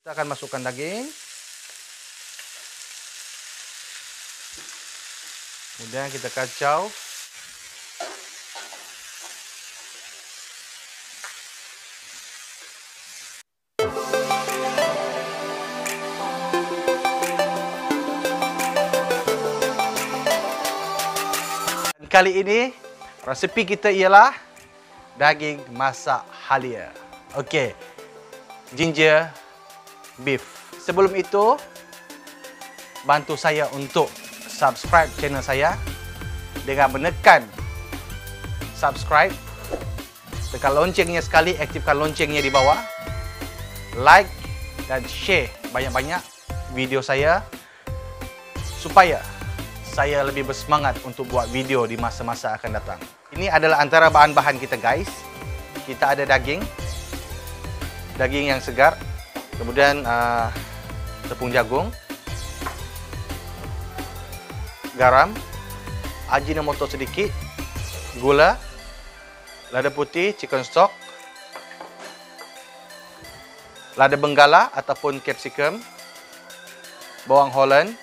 Kita akan masukkan daging. Kemudian kita kacau. Dan kali ini resepi kita ialah daging masak halia. Okey. Ginger beef. Sebelum itu, bantu saya untuk subscribe channel saya dengan menekan subscribe, tekan loncengnya sekali, aktifkan loncengnya di bawah, like dan share banyak-banyak video saya supaya saya lebih bersemangat untuk buat video di masa-masa akan datang. Ini adalah antara bahan-bahan kita, guys. Kita ada daging yang segar. Kemudian tepung jagung, garam, ajinomoto sedikit, gula, lada putih, chicken stock, lada benggala ataupun capsicum, bawang Holland,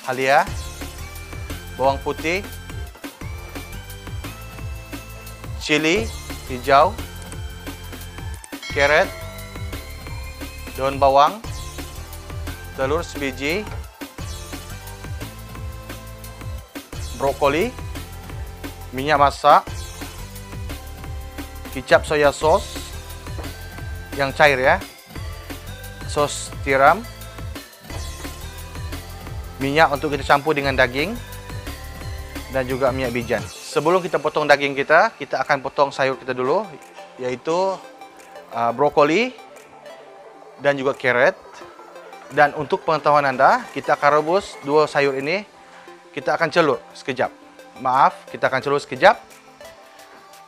halia, bawang putih, cili hijau, carrot, daun bawang, telur sebiji, brokoli, minyak masak, kicap soya sauce yang cair ya, sos tiram, minyak untuk kita campur dengan daging, dan juga minyak bijan. Sebelum kita potong daging kita akan potong sayur kita dulu, yaitu brokoli dan juga carrot. Dan untuk pengetahuan anda, kita akan rebus dua sayur ini. Kita akan celur sekejap. Maaf, kita akan celur sekejap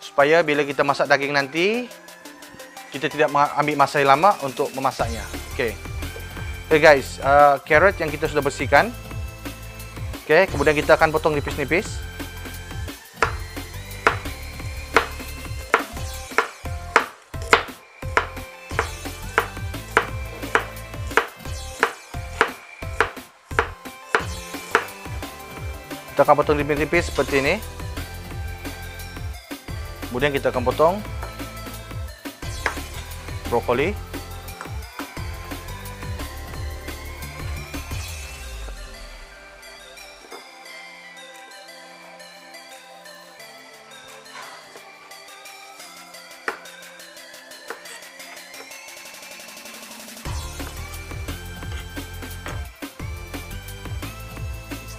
supaya bila kita masak daging nanti, kita tidak ambil masa yang lama untuk memasaknya. Okey. Okay guys, carrot yang kita sudah bersihkan. Okey, kemudian kita akan potong nipis-nipis. Kita akan potong tipis-tipis seperti ini. Kemudian kita akan potong brokoli.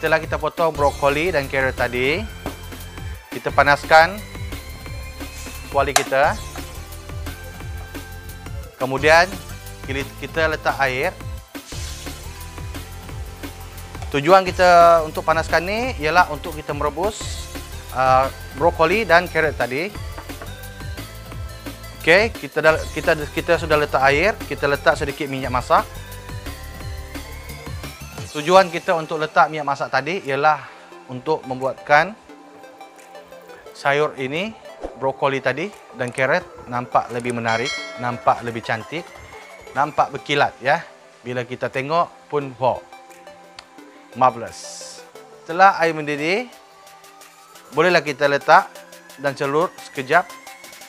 Setelah kita potong brokoli dan carrot tadi, kita panaskan kuali kita. Kemudian kita letak air. Tujuan kita untuk panaskan ni ialah untuk kita merebus brokoli dan carrot tadi. Okey, kita sudah letak air, kita letak sedikit minyak masak. Tujuan kita untuk letak minyak masak tadi ialah untuk membuatkan sayur ini, brokoli tadi dan carrot nampak lebih menarik, nampak lebih cantik, nampak berkilat ya. Bila kita tengok pun wow, marvelous. Setelah air mendidih, bolehlah kita letak dan celur sekejap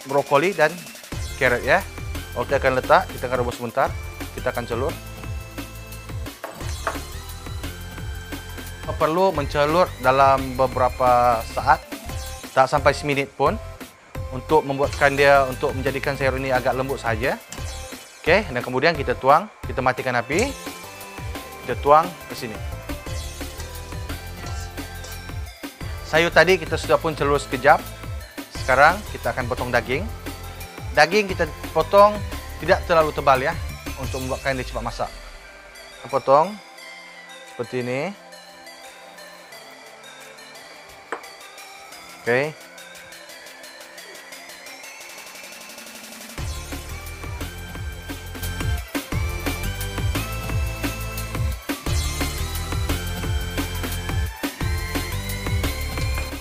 brokoli dan carrot ya. Okey, akan letak, kita akan rebus sebentar, kita akan celur. Perlu mencelur dalam beberapa saat, tak sampai seminit pun, untuk membuatkan dia, untuk menjadikan sayur ini agak lembut saja. Okey, dan kemudian kita tuang, kita matikan api, kita tuang ke sini. Sayur tadi kita sudah pun celur sekejap. Sekarang kita akan potong daging. Daging kita potong tidak terlalu tebal ya, untuk membuatkan dia cepat masak. Kita potong seperti ini. Okey.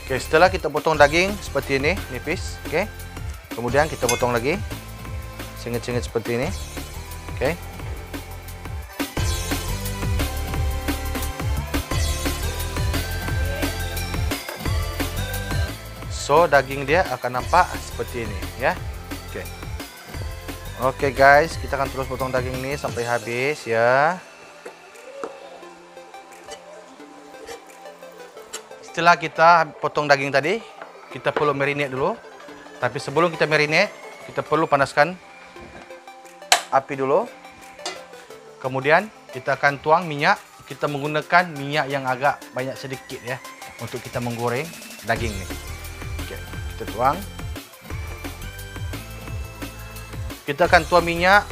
Okey, setelah kita potong daging seperti ini, nipis, okey. Kemudian kita potong lagi sengit-sengit seperti ini. Okey. Oke. So, daging dia akan nampak seperti ini ya. Oke. Oke guys, kita akan terus potong daging ini sampai habis ya. Setelah kita potong daging tadi, kita perlu marinate dulu. Tapi sebelum kita marinate, kita perlu panaskan api dulu. Kemudian kita akan tuang minyak. Kita menggunakan minyak yang agak banyak sedikit ya, untuk kita menggoreng daging ini. Oke, kita tuang. Kita akan tuang minyak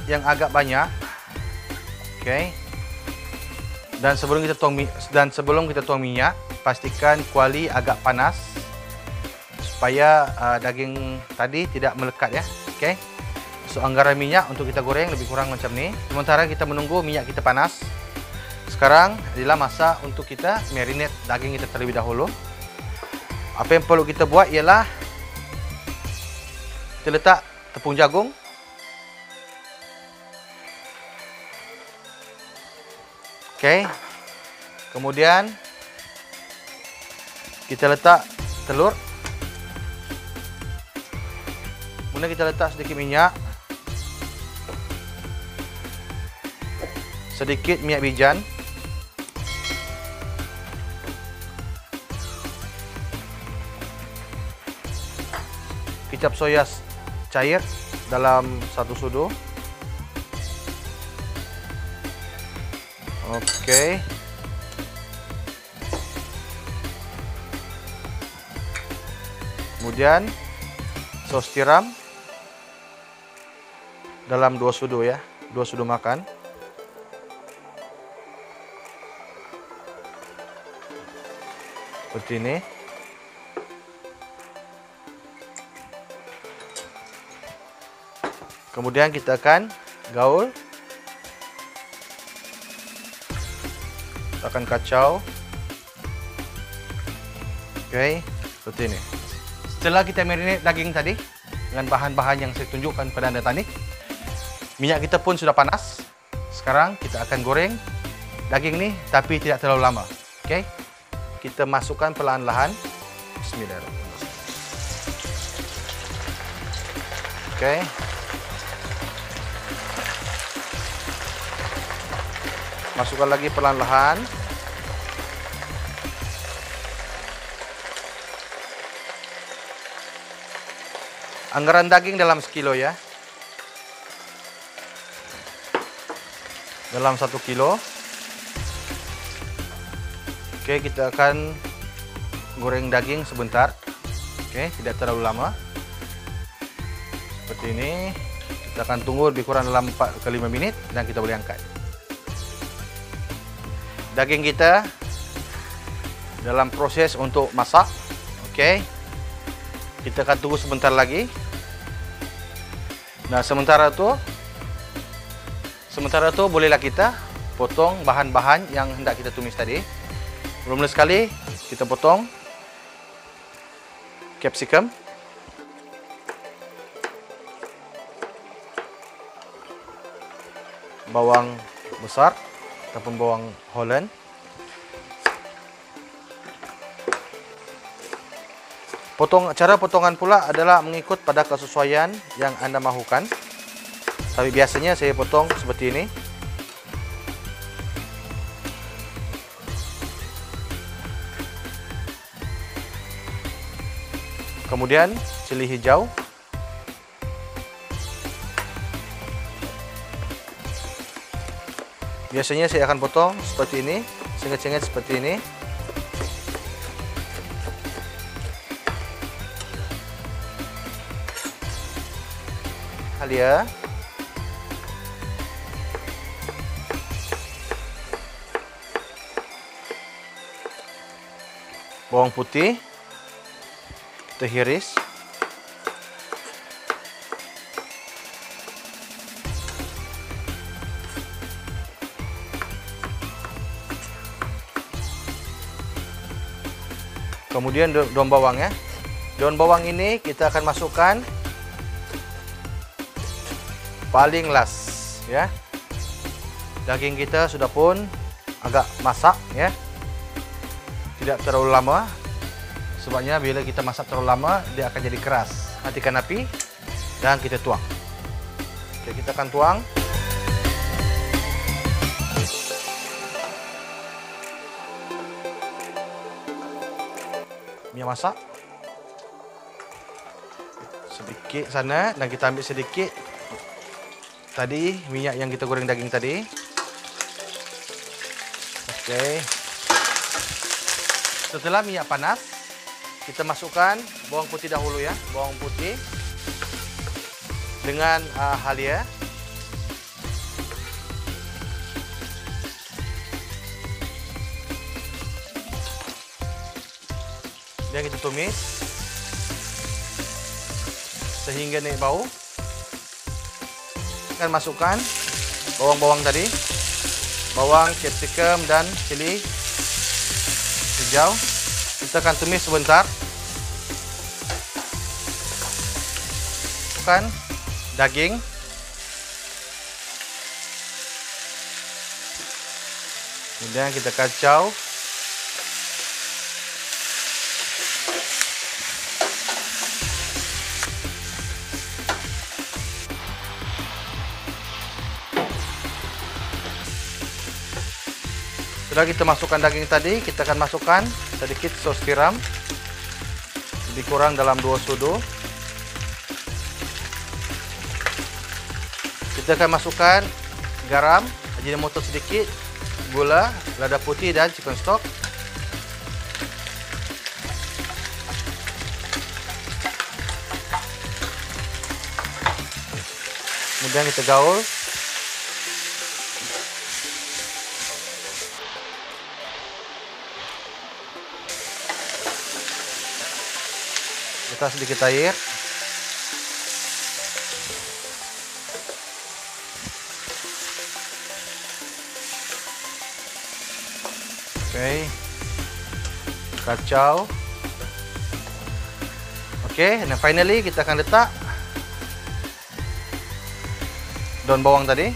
yang agak banyak. Oke. Dan sebelum kita tuang minyak, pastikan kuali agak panas supaya daging tadi tidak melekat ya. Oke. So, anggaran minyak untuk kita goreng lebih kurang macam ni. Sementara kita menunggu minyak kita panas. Sekarang adalah masa untuk kita marinate daging kita terlebih dahulu. Apa yang perlu kita buat ialah kita letak tepung jagung. Okey. Kemudian kita letak telur. Kemudian kita letak sedikit minyak. Sedikit minyak bijan. Kicap soya cair dalam 1 sudu. Okey. Kemudian sos tiram dalam 2 sudu ya, 2 sudu makan. Seperti ini. Kemudian kita akan gaul. Kita akan kacau. Oke, seperti ini. Setelah kita marinate daging tadi dengan bahan-bahan yang saya tunjukkan pada anda tadi, minyak kita pun sudah panas. Sekarang kita akan goreng daging ini tapi tidak terlalu lama. Oke. Kita masukkan perlahan-lahan. Bismillahirrahmanirrahim. Oke. Masukkan lagi perlahan-lahan. Anggaran daging dalam sekilo ya. Dalam 1 kilo. Oke, kita akan goreng daging sebentar. Oke, tidak terlalu lama. Seperti ini. Kita akan tunggu lebih kurang dalam 4 ke 5 menit dan kita boleh angkat. Daging kita dalam proses untuk masak. Oke. Kita akan tunggu sebentar lagi. Nah, sementara itu bolehlah kita potong bahan-bahan yang hendak kita tumis tadi. Mula sekali kita potong capsicum. Bawang besar ataupun bawang Holland. Cara potongan pula adalah mengikut pada kesesuaian yang anda mahukan. Tapi biasanya saya potong seperti ini. Kemudian cili hijau. Biasanya saya akan potong seperti ini, sengit-sengit seperti ini. Halia. Bawang putih. Kita hiris. Kemudian daun bawang ya. Daun bawang ini kita akan masukkan paling last ya. Daging kita sudah pun agak masak ya. Tidak terlalu lama. Sebabnya bila kita masak terlalu lama dia akan jadi keras. Matikan api dan kita tuang. Oke, kita akan tuang. Minyak masak sedikit sana dan kita ambil sedikit tadi minyak yang kita goreng daging tadi. Okey. Setelah minyak panas, kita masukkan bawang putih dahulu ya, bawang putih dengan halia. Dan kita tumis sehingga naik bau. Akan masukkan bawang-bawang tadi, bawang, capsicum dan cili hijau. Kita akan tumis sebentar. Masukkan daging. Kemudian kita kacau. Setelah kita masukkan daging tadi, kita akan masukkan sedikit sos tiram. Lebih kurang dalam 2 sudu. Kita akan masukkan garam, ajinomoto sedikit, gula, lada putih dan chicken stock. Kemudian kita gaul. Kita sedikit air. Oke. Kacau. Oke, dan finally kita akan letak daun bawang tadi.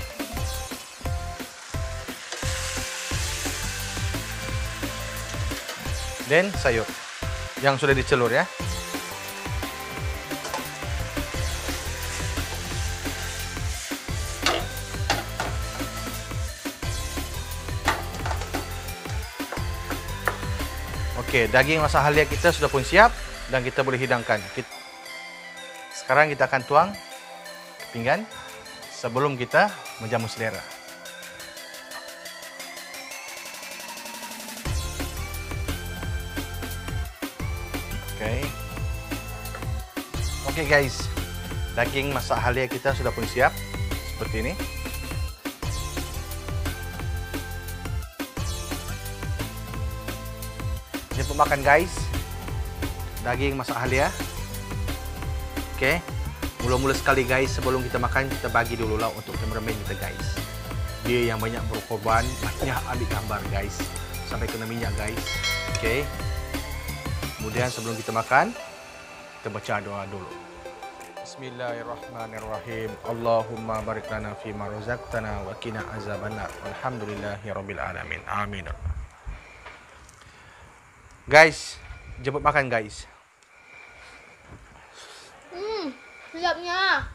Dan sayur yang sudah dicelur ya. Oke, daging masak halia kita sudah pun siap dan kita boleh hidangkan. Sekarang kita akan tuang ke pinggan sebelum kita menjamu selera. Oke guys, daging masak halia kita sudah pun siap seperti ini. Jemput makan guys, daging masak halia. Oke, mula-mula sekali guys, sebelum kita makan kita bagi dulu lah untuk kameraman kita guys. Dia yang banyak berkorban, banyak ambil gambar guys, sampai kena minyak guys. Oke, kemudian sebelum kita makan, kita baca doa dulu. Bismillahirrahmanirrahim. Allahumma barik lana fima razaqtana wa qina azabannar. Walhamdulillahirabbil alamin. Amin. Guys, jemput makan guys. Sedapnya.